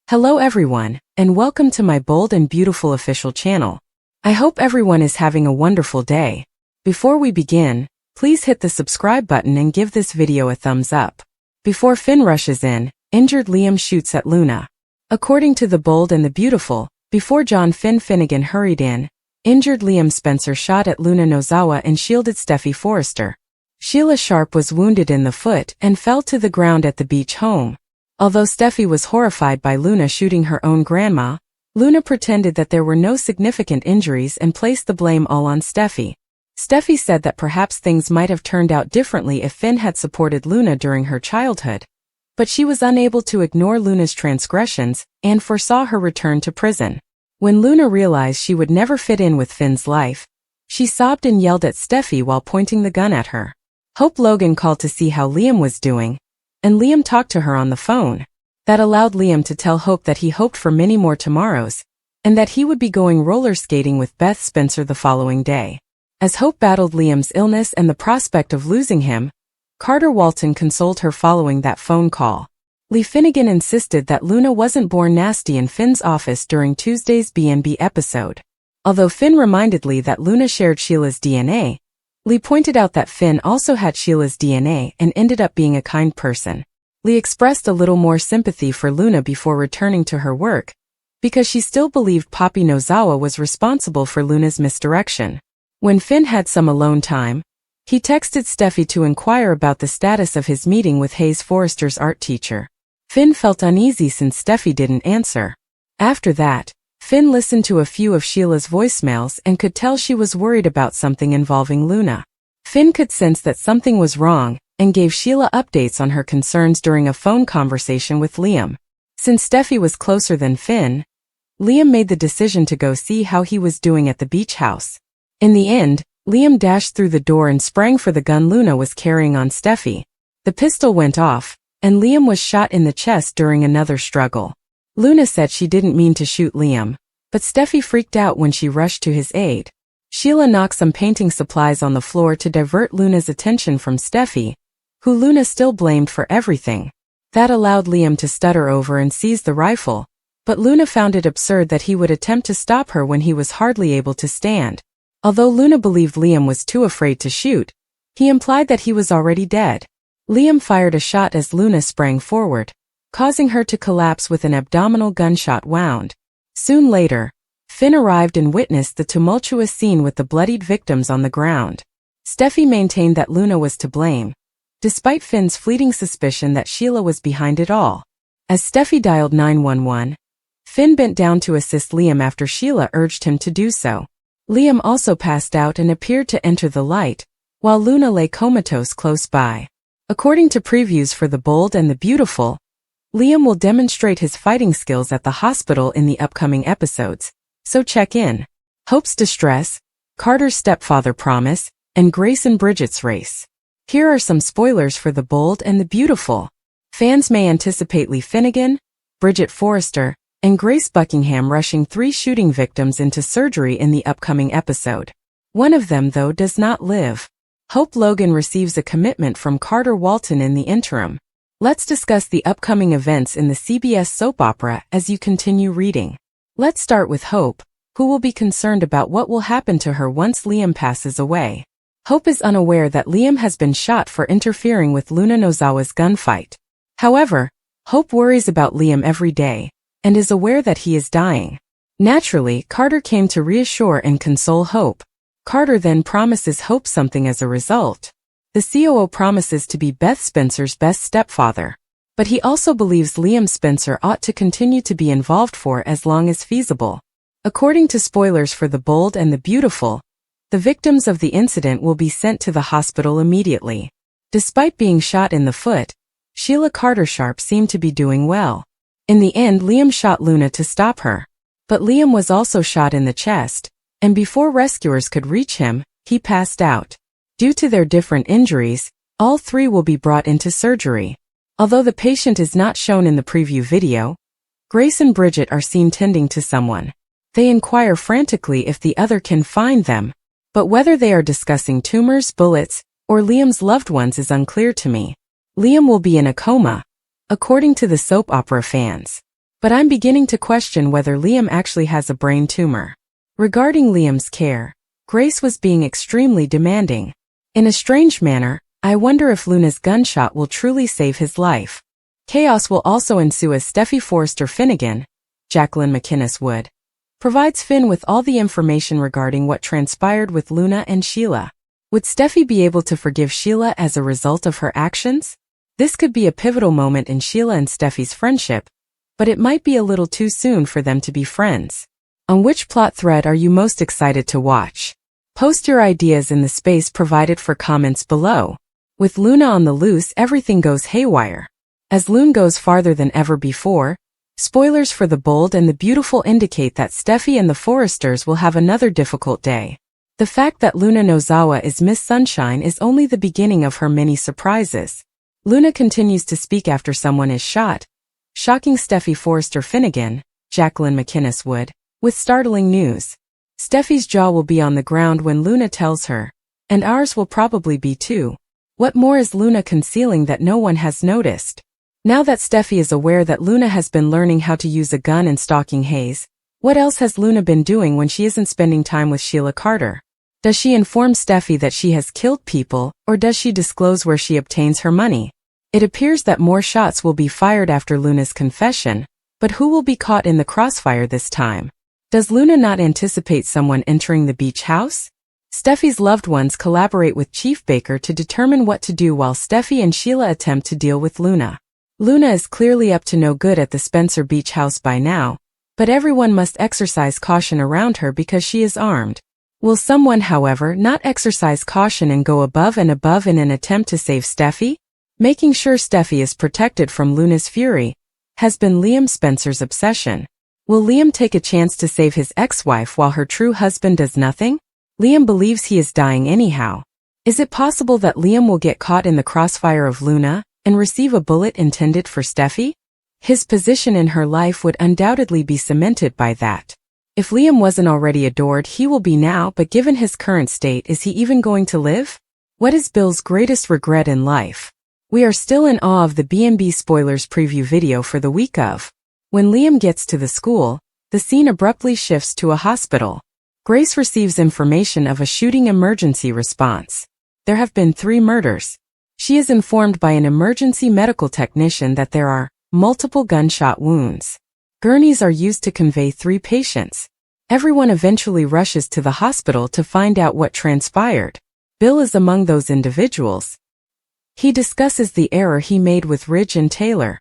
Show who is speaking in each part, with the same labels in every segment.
Speaker 1: Hello everyone, and welcome to my bold and beautiful official channel. I hope everyone is having a wonderful day. Before we begin, please hit the subscribe button and give this video a thumbs up. Before Finn rushes in, injured Liam shoots at Luna. According to the bold and the beautiful, before John Finnegan hurried in, injured Liam Spencer shot at Luna Nozawa and shielded Steffi Forrester. Sheila Sharp was wounded in the foot and fell to the ground at the beach home. Although Steffi was horrified by Luna shooting her own grandma, Luna pretended that there were no significant injuries and placed the blame all on Steffi. Steffi said that perhaps things might have turned out differently if Finn had supported Luna during her childhood. But she was unable to ignore Luna's transgressions and foresaw her return to prison. When Luna realized she would never fit in with Finn's life, she sobbed and yelled at Steffi while pointing the gun at her. Hope Logan called to see how Liam was doing, and Liam talked to her on the phone. That allowed Liam to tell Hope that he hoped for many more tomorrows, and that he would be going roller skating with Beth Spencer the following day. As Hope battled Liam's illness and the prospect of losing him, Carter Walton consoled her following that phone call. Lee Finnegan insisted that Luna wasn't born nasty in Finn's office during Tuesday's B&B episode. Although Finn reminded Lee that Luna shared Sheila's DNA, Lee pointed out that Finn also had Sheila's DNA and ended up being a kind person. Lee expressed a little more sympathy for Luna before returning to her work, because she still believed Poppy Nozawa was responsible for Luna's misdirection. When Finn had some alone time, he texted Steffi to inquire about the status of his meeting with Hayes Forrester's art teacher. Finn felt uneasy since Steffi didn't answer. After that, Finn listened to a few of Sheila's voicemails and could tell she was worried about something involving Luna. Finn could sense that something was wrong and gave Sheila updates on her concerns during a phone conversation with Liam. Since Steffi was closer than Finn, Liam made the decision to go see how he was doing at the beach house. In the end, Liam dashed through the door and sprang for the gun Luna was carrying on Steffi. The pistol went off, and Liam was shot in the chest during another struggle. Luna said she didn't mean to shoot Liam, but Steffi freaked out when she rushed to his aid. Sheila knocked some painting supplies on the floor to divert Luna's attention from Steffi, who Luna still blamed for everything. That allowed Liam to stutter over and seize the rifle, but Luna found it absurd that he would attempt to stop her when he was hardly able to stand. Although Luna believed Liam was too afraid to shoot, he implied that he was already dead. Liam fired a shot as Luna sprang forward, causing her to collapse with an abdominal gunshot wound. Soon later, Finn arrived and witnessed the tumultuous scene with the bloodied victims on the ground. Steffi maintained that Luna was to blame, despite Finn's fleeting suspicion that Sheila was behind it all. As Steffi dialed 911, Finn bent down to assist Liam after Sheila urged him to do so. Liam also passed out and appeared to enter the light, while Luna lay comatose close by. According to previews for The Bold and the Beautiful, Liam will demonstrate his fighting skills at the hospital in the upcoming episodes, so check in. Hope's distress, Carter's stepfather promise, and Grace and Bridget's race. Here are some spoilers for The Bold and the Beautiful. Fans may anticipate Lee Finnegan, Bridget Forrester, and Grace Buckingham rushing 3 shooting victims into surgery in the upcoming episode. One of them, though, does not live. Hope Logan receives a commitment from Carter Walton in the interim. Let's discuss the upcoming events in the CBS soap opera as you continue reading. Let's start with Hope, who will be concerned about what will happen to her once Liam passes away. Hope is unaware that Liam has been shot for interfering with Luna Nozawa's gunfight. However, Hope worries about Liam every day, and is aware that he is dying. Naturally, Carter came to reassure and console Hope. Carter then promises Hope something as a result. The COO promises to be Beth Spencer's best stepfather. But he also believes Liam Spencer ought to continue to be involved for as long as feasible. According to spoilers for The Bold and the Beautiful, the victims of the incident will be sent to the hospital immediately. Despite being shot in the foot, Sheila Carter Sharp seemed to be doing well. In the end, Liam shot Luna to stop her. But Liam was also shot in the chest, and before rescuers could reach him, he passed out. Due to their different injuries, all 3 will be brought into surgery. Although the patient is not shown in the preview video, Grace and Bridget are seen tending to someone. They inquire frantically if the other can find them, but whether they are discussing tumors, bullets, or Liam's loved ones is unclear to me. Liam will be in a coma, according to the soap opera fans. But I'm beginning to question whether Liam actually has a brain tumor. Regarding Liam's care, Grace was being extremely demanding. In a strange manner, I wonder if Luna's gunshot will truly save his life. Chaos will also ensue as Steffi Forrester Finnegan, Jacqueline McInnes Wood, provides Finn with all the information regarding what transpired with Luna and Sheila. Would Steffi be able to forgive Sheila as a result of her actions? This could be a pivotal moment in Sheila and Steffi's friendship, but it might be a little too soon for them to be friends. On which plot thread are you most excited to watch? Post your ideas in the space provided for comments below. With Luna on the loose, everything goes haywire. As Lune goes farther than ever before, spoilers for The Bold and the Beautiful indicate that Steffi and the Forresters will have another difficult day. The fact that Luna Nozawa is Miss Sunshine is only the beginning of her many surprises. Luna continues to speak after someone is shot, shocking Steffi Forrester Finnegan, Jacqueline McInnes Wood, with startling news. Steffi's jaw will be on the ground when Luna tells her, and ours will probably be too. What more is Luna concealing that no one has noticed? Now that Steffi is aware that Luna has been learning how to use a gun and stalking Hayes, what else has Luna been doing when she isn't spending time with Sheila Carter? Does she inform Steffi that she has killed people, or does she disclose where she obtains her money? It appears that more shots will be fired after Luna's confession, but who will be caught in the crossfire this time? Does Luna not anticipate someone entering the beach house? Steffi's loved ones collaborate with Chief Baker to determine what to do while Steffi and Sheila attempt to deal with Luna. Luna is clearly up to no good at the Spencer Beach house by now, but everyone must exercise caution around her because she is armed. Will someone, however, not exercise caution and go above and above in an attempt to save Steffi? Making sure Steffi is protected from Luna's fury has been Liam Spencer's obsession. Will Liam take a chance to save his ex-wife while her true husband does nothing? Liam believes he is dying anyhow. Is it possible that Liam will get caught in the crossfire of Luna and receive a bullet intended for Steffi? His position in her life would undoubtedly be cemented by that. If Liam wasn't already adored, he will be now, but given his current state, is he even going to live? What is Bill's greatest regret in life? We are still in awe of the B&B spoilers preview video for the week of. When Liam gets to the school, the scene abruptly shifts to a hospital. Grace receives information of a shooting emergency response. There have been 3 murders. She is informed by an emergency medical technician that there are multiple gunshot wounds. Gurneys are used to convey 3 patients. Everyone eventually rushes to the hospital to find out what transpired. Bill is among those individuals. He discusses the error he made with Ridge and Taylor.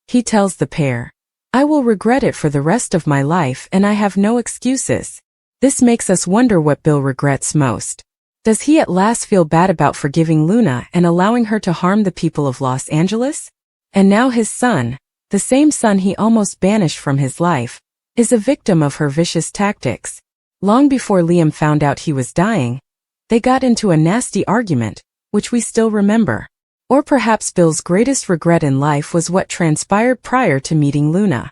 Speaker 1: He tells the pair, "I will regret it for the rest of my life and I have no excuses." This makes us wonder what Bill regrets most. Does he at last feel bad about forgiving Luna and allowing her to harm the people of Los Angeles? And now his son, the same son he almost banished from his life, is a victim of her vicious tactics. Long before Liam found out he was dying, they got into a nasty argument, which we still remember. Or perhaps Bill's greatest regret in life was what transpired prior to meeting Luna.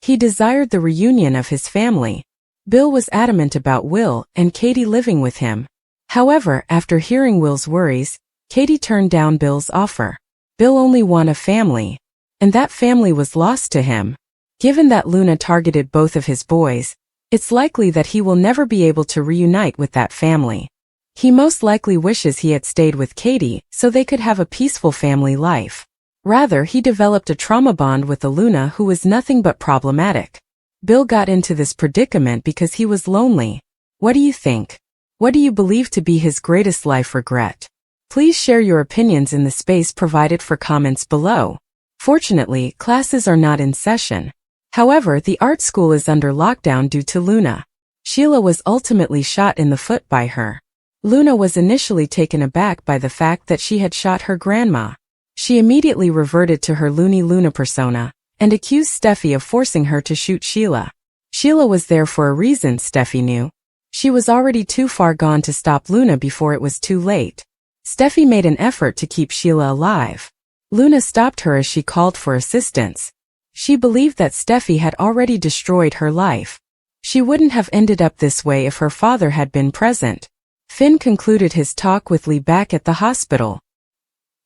Speaker 1: He desired the reunion of his family. Bill was adamant about Will and Katie living with him. However, after hearing Will's worries, Katie turned down Bill's offer. Bill only wanted a family, and that family was lost to him. Given that Luna targeted both of his boys, it's likely that he will never be able to reunite with that family. He most likely wishes he had stayed with Katie so they could have a peaceful family life. Rather, he developed a trauma bond with a Luna who was nothing but problematic. Bill got into this predicament because he was lonely. What do you think? What do you believe to be his greatest life regret? Please share your opinions in the space provided for comments below. Fortunately, classes are not in session. However, the art school is under lockdown due to Luna. Sheila was ultimately shot in the foot by her. Luna was initially taken aback by the fact that she had shot her grandma. She immediately reverted to her Looney Luna persona and accused Steffi of forcing her to shoot Sheila. Sheila was there for a reason, Steffi knew. She was already too far gone to stop Luna before it was too late. Steffi made an effort to keep Sheila alive. Luna stopped her as she called for assistance. She believed that Steffi had already destroyed her life. She wouldn't have ended up this way if her father had been present. Finn concluded his talk with Lee back at the hospital.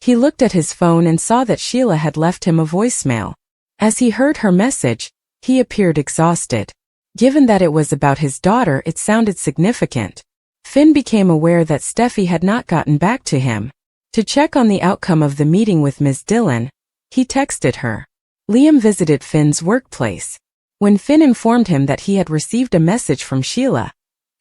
Speaker 1: He looked at his phone and saw that Sheila had left him a voicemail. As he heard her message, he appeared exhausted. Given that it was about his daughter, it sounded significant. Finn became aware that Steffi had not gotten back to him. To check on the outcome of the meeting with Ms. Dillon, he texted her. Liam visited Finn's workplace. When Finn informed him that he had received a message from Sheila,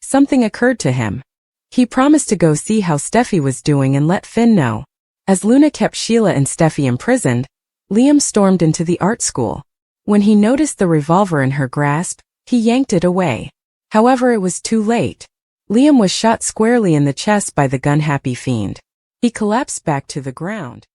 Speaker 1: something occurred to him. He promised to go see how Steffi was doing and let Finn know. As Luna kept Sheila and Steffi imprisoned, Liam stormed into the art school. When he noticed the revolver in her grasp, he yanked it away. However, it was too late. Liam was shot squarely in the chest by the gun-happy fiend. He collapsed back to the ground.